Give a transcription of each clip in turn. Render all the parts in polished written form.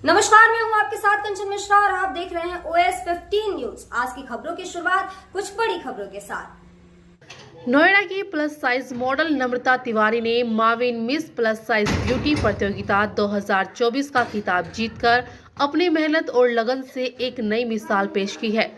नमस्कार, मैं हूं आपके साथ कंचन मिश्रा और आप देख रहे हैं OS 15 न्यूज। आज की खबरों की शुरुआत कुछ बड़ी खबरों के साथ। नोएडा की प्लस साइज मॉडल नम्रता तिवारी ने Mauvin miss plus size beauty प्रतियोगिता 2024 का खिताब जीतकर अपनी मेहनत और लगन से एक नई मिसाल पेश की है।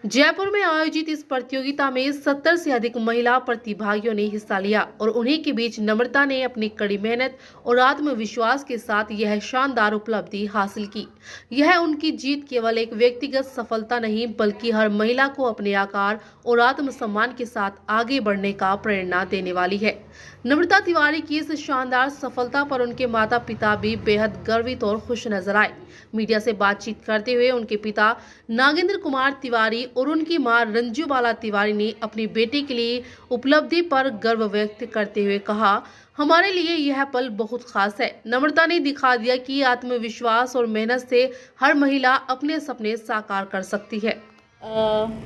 जयपुर में आयोजित इस प्रतियोगिता में 70 से अधिक महिला प्रतिभागियों ने हिस्सा लिया और उन्हीं के बीच नम्रता ने अपनी कड़ी मेहनत और आत्मविश्वास के साथ यह शानदार उपलब्धि हासिल की। यह उनकी जीत केवल एक व्यक्तिगत सफलता नहीं बल्कि हर महिला को अपने आकार और आत्मसम्मान के साथ आगे बढ़ने का प्रेरणा देने वाली है। नम्रता तिवारी की इस शानदार सफलता पर उनके माता पिता भी बेहद गर्वित और खुश नजर आए। मीडिया से बातचीत करते हुए उनके पिता नागेंद्र कुमार तिवारी और उनकी मां रंजूबाला तिवारी ने अपनी बेटी के लिए उपलब्धि पर गर्व व्यक्त करते हुए कहा, हमारे लिए यह पल बहुत खास है। नम्रता ने दिखा दिया कि आत्मविश्वास और मेहनत से हर महिला अपने सपने साकार कर सकती है।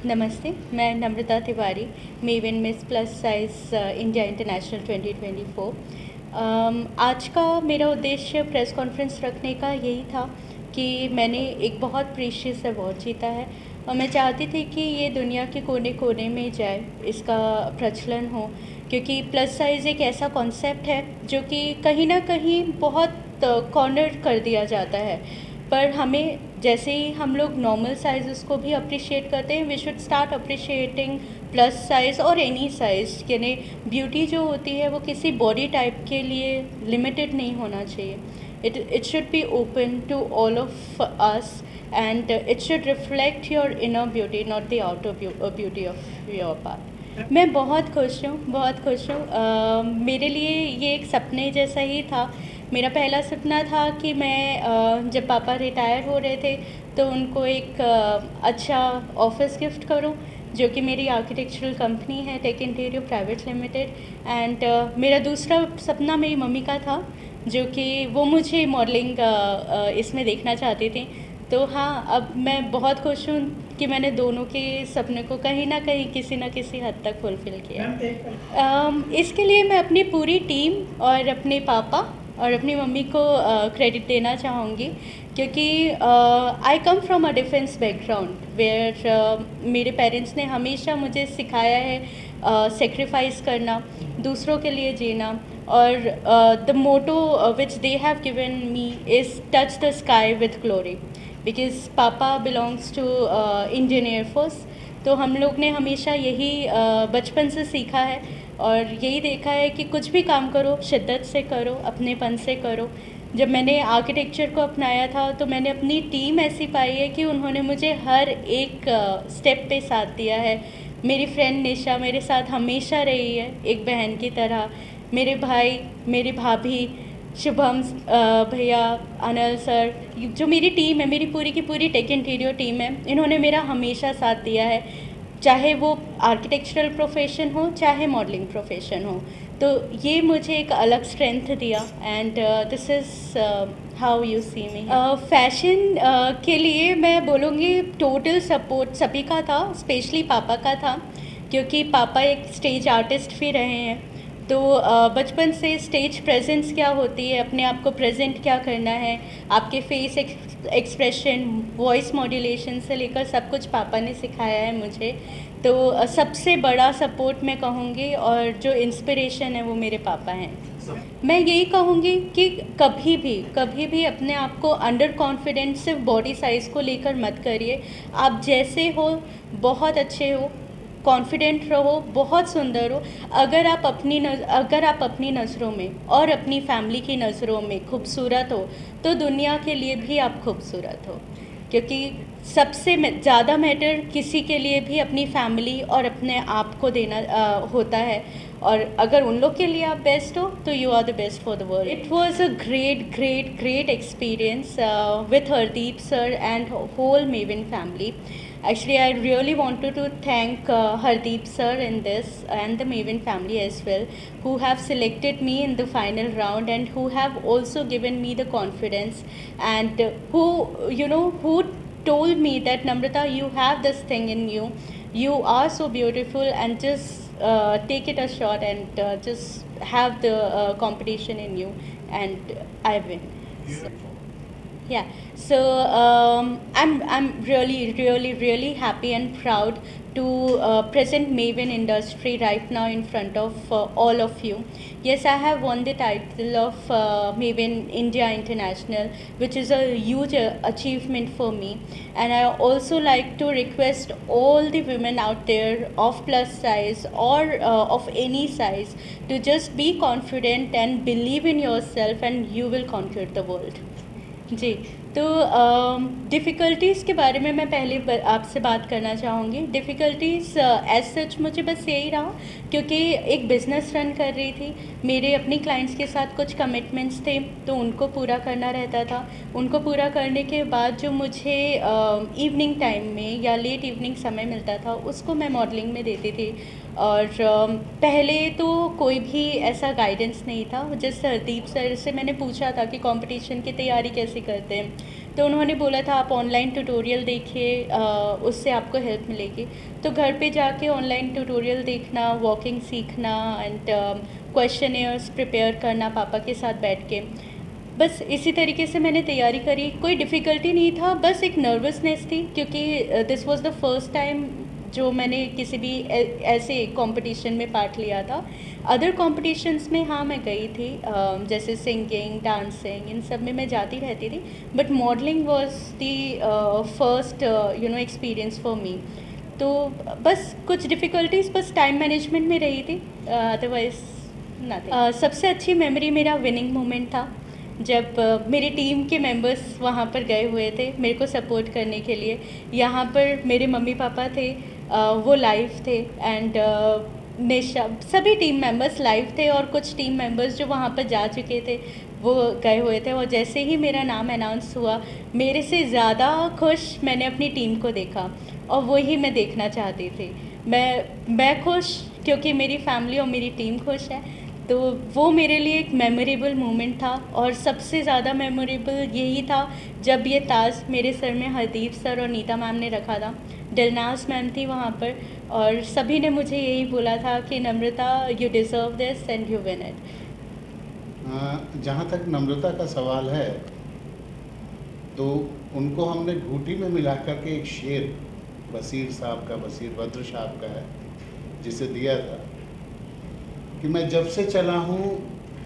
नमस्ते, मैं नम्रता तिवारी, मेविन Miss plus size India international 2024। आज का मेरा उद्देश्य प्रेस कॉन्फ्रेंस रखने का यही था कि मैंने एक बहुत प्रीशियस अवार्ड जीता है और मैं चाहती थी कि ये दुनिया के कोने कोने में जाए, इसका प्रचलन हो, क्योंकि प्लस साइज़ एक ऐसा कॉन्सेप्ट है जो कि कहीं ना कहीं बहुत कॉर्नर कर दिया जाता है। पर हमें जैसे ही हम लोग नॉर्मल साइज़ को भी अप्रिशिएट करते हैं, we should start appreciating plus size और एनी साइज़। यानी ब्यूटी जो होती है वो किसी बॉडी टाइप के लिए लिमिटेड नहीं होना चाहिए। It should be open to all of us and it should reflect your inner beauty, not the outer beauty of your part. मैं बहुत खुश हूँ, बहुत खुश हूँ। मेरे लिए ये एक सपने जैसा ही था। मेरा पहला सपना था कि मैं जब पापा रिटायर हो रहे थे तो उनको एक अच्छा ऑफिस गिफ्ट करूँ, जो कि मेरी आर्किटेक्चरल कंपनी है tech interior private limited. And मेरा दूसरा सपना मेरी मम्मी का था, जो कि वो मुझे मॉडलिंग इसमें देखना चाहती थी। तो हाँ, अब मैं बहुत खुश हूँ कि मैंने दोनों के सपने को कहीं ना कहीं किसी न किसी हद तक फुलफ़िल किया। इसके लिए मैं अपनी पूरी टीम और अपने पापा और अपनी मम्मी को क्रेडिट देना चाहूँगी, क्योंकि I come from a defence background where मेरे पेरेंट्स ने हमेशा मुझे सिखाया है सेक्रीफाइस करना, दूसरों के लिए जीना। और the motto which they have given me is touch the sky with glory, because पापा बिलोंग्स टू इंडियन एयरफोर्स। तो हम लोग ने हमेशा यही बचपन से सीखा है और यही देखा है कि कुछ भी काम करो शिद्दत से करो, अपनेपन से करो। जब मैंने आर्किटेक्चर को अपनाया था तो मैंने अपनी टीम ऐसी पाई है कि उन्होंने मुझे हर एक स्टेप पे साथ दिया है। मेरी फ्रेंड निशा मेरे साथ हमेशा रही है एक बहन की तरह। मेरे भाई, मेरी भाभी, शुभम भैया, अनिल सर, जो मेरी टीम है, मेरी पूरी की पूरी टेक इंटीरियर टीम है, इन्होंने मेरा हमेशा साथ दिया है, चाहे वो आर्किटेक्चरल प्रोफेशन हो चाहे मॉडलिंग प्रोफेशन हो। तो ये मुझे एक अलग स्ट्रेंथ दिया and this is how you see me. Fashion के लिए मैं बोलूँगी टोटल सपोर्ट सभी का था, स्पेशली पापा का था, क्योंकि पापा एक स्टेज आर्टिस्ट भी रहे हैं। तो बचपन से स्टेज प्रेजेंस क्या होती है, अपने आप को प्रेजेंट क्या करना है, आपके फेस एक्सप्रेशन, वॉइस मॉड्यूलेशन से लेकर सब कुछ पापा ने सिखाया है मुझे। तो सबसे बड़ा सपोर्ट मैं कहूँगी और जो इंस्पिरेशन है वो मेरे पापा हैं। मैं यही कहूँगी कि कभी भी अपने आप को अंडर कॉन्फिडेंस सिर्फ बॉडी साइज़ को लेकर मत करिए। आप जैसे हो बहुत अच्छे हो, कॉन्फिडेंट रहो, बहुत सुंदर हो। अगर आप अपनी नज़रों में और अपनी फैमिली की नज़रों में खूबसूरत हो तो दुनिया के लिए भी आप खूबसूरत हो, क्योंकि सबसे ज़्यादा मैटर किसी के लिए भी अपनी फैमिली और अपने आप को देना होता है। और अगर उन लोग के लिए आप बेस्ट हो तो you are the best for the world. It was a great experience with Hardeep sir and whole मेविन family. Actually, I really wanted to thank Hardeep sir in this and the Maven family as well, who have selected me in the final round and who have also given me the confidence and who told me that Namrata, you have this thing in you. You are so beautiful and just take it a shot and just have the competition in you, and I win. So. Yeah, so I'm really happy and proud to present Maven Industry right now in front of all of you. Yes, I have won the title of Maven India International, which is a huge achievement for me. And I also like to request all the women out there of plus size or of any size to just be confident and believe in yourself, and you will conquer the world. जी, तो difficulties के बारे में मैं पहले आपसे बात करना चाहूँगी। डिफ़िकल्टीज़ एज़ सच मुझे बस यही रहा, क्योंकि एक बिज़नेस रन कर रही थी, मेरे अपनी क्लाइंट्स के साथ कुछ कमिटमेंट्स थे, तो उनको पूरा करना रहता था। उनको पूरा करने के बाद जो मुझे इवनिंग टाइम में या लेट इवनिंग समय मिलता था, उसको मैं मॉडलिंग में देती थी। और पहले तो कोई भी ऐसा गाइडेंस नहीं था। जिस हरदीप सर से मैंने पूछा था कि कंपटीशन की तैयारी कैसे करते हैं, तो उन्होंने बोला था आप ऑनलाइन ट्यूटोरियल देखिए, उससे आपको हेल्प मिलेगी। तो घर पे जाके ऑनलाइन ट्यूटोरियल देखना, वॉकिंग सीखना एंड क्वेश्चनेयर्स प्रिपेयर करना पापा के साथ बैठ के, बस इसी तरीके से मैंने तैयारी करी। कोई डिफ़िकल्टी नहीं था, बस एक नर्वसनेस थी, क्योंकि this was the first time जो मैंने किसी भी ऐसे कंपटीशन में पार्ट लिया था। अदर कॉम्पिटिशन्स में हाँ मैं गई थी, जैसे सिंगिंग, डांसिंग, इन सब में मैं जाती रहती थी, but modelling was the first experience for me. तो बस कुछ डिफ़िकल्टीज़ बस टाइम मैनेजमेंट में रही थी, अदरवाइज नथिंग। सबसे अच्छी मेमोरी मेरा विनिंग मोमेंट था, जब मेरी टीम के मेंबर्स वहाँ पर गए हुए थे मेरे को सपोर्ट करने के लिए। यहाँ पर मेरे मम्मी पापा थे, वो लाइव थे, एंड निशा, सभी टीम मेंबर्स लाइव थे, और कुछ टीम मेंबर्स जो वहाँ पर जा चुके थे वो गए हुए थे। और जैसे ही मेरा नाम अनाउंस हुआ, मेरे से ज़्यादा खुश मैंने अपनी टीम को देखा, और वही मैं देखना चाहती थी। मैं खुश क्योंकि मेरी फैमिली और मेरी टीम खुश है, तो वो मेरे लिए एक मेमोरेबल मोमेंट था। और सबसे ज़्यादा मेमोरेबल यही था जब ये ताज मेरे सर में हरदीप सर और नीता मैम ने रखा था। दिलनाज मैम थी वहाँ पर, और सभी ने मुझे यही बोला था कि Namrata, you deserve this and you win it. जहाँ तक नम्रता का सवाल है, तो उनको हमने घूटी में मिला करके एक शेर बशीर साहब का, बशीर बद्र साहब का है, जिसे दिया था कि मैं जब से चला हूँ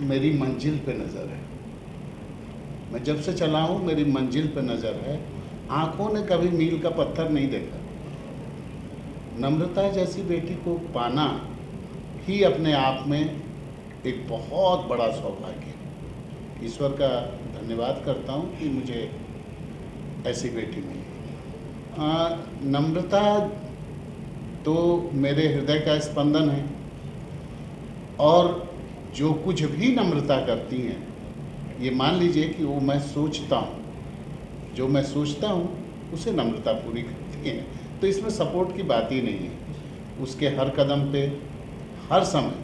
मेरी मंजिल पे नज़र है। मैं जब से चला हूँ मेरी मंजिल पे नज़र है, आँखों ने कभी मील का पत्थर नहीं देखा। नम्रता जैसी बेटी को पाना ही अपने आप में एक बहुत बड़ा सौभाग्य है। ईश्वर का धन्यवाद करता हूँ कि मुझे ऐसी बेटी मिली। नम्रता तो मेरे हृदय का स्पंदन है, और जो कुछ भी नम्रता करती हैं, ये मान लीजिए कि वो मैं सोचता हूँ, जो मैं सोचता हूँ उसे नम्रता पूरी करती हैं। तो इसमें सपोर्ट की बात ही नहीं है। उसके हर कदम पे, हर समय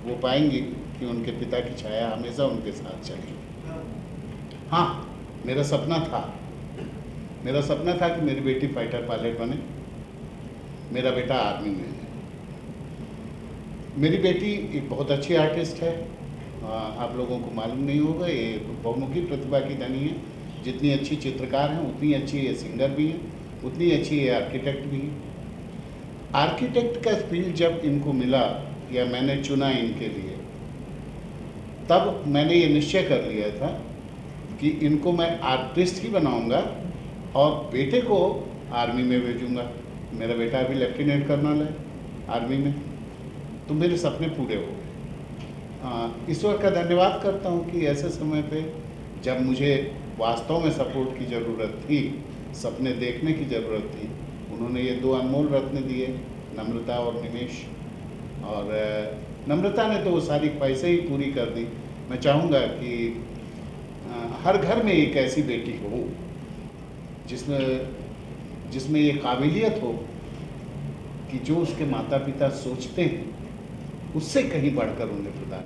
वो पाएंगी कि उनके पिता की छाया हमेशा उनके साथ चलेगी। हाँ, मेरा सपना था कि मेरी बेटी फाइटर पायलट बने, मेरा बेटा आर्मी में है। मेरी बेटी एक बहुत अच्छी आर्टिस्ट है, आप लोगों को मालूम नहीं होगा, ये बहुमुखी प्रतिभा की धनी है। जितनी अच्छी चित्रकार हैं उतनी अच्छी ये सिंगर भी है, उतनी अच्छी ये आर्किटेक्ट भी है। आर्किटेक्ट का फील्ड जब इनको मिला या मैंने चुना इनके लिए, तब मैंने ये निश्चय कर लिया था कि इनको मैं आर्टिस्ट ही बनाऊंगा और बेटे को आर्मी में भेजूंगा। मेरा बेटा अभी लेफ्टिनेंट कर्नल है आर्मी में, तो मेरे सपने पूरे हो गए। ईश्वर का धन्यवाद करता हूँ कि ऐसे समय पे जब मुझे वास्तव में सपोर्ट की ज़रूरत थी, सपने देखने की ज़रूरत थी, उन्होंने ये दो अनमोल रत्न दिए, नम्रता और निमेश। और नम्रता ने तो वो सारी ख्वाहिशें ही पूरी कर दी। मैं चाहूँगा कि हर घर में एक ऐसी बेटी हो जिसमें ये काबिलियत हो कि जो उसके माता पिता सोचते हैं उससे कहीं बढ़कर उन्हें प्रदान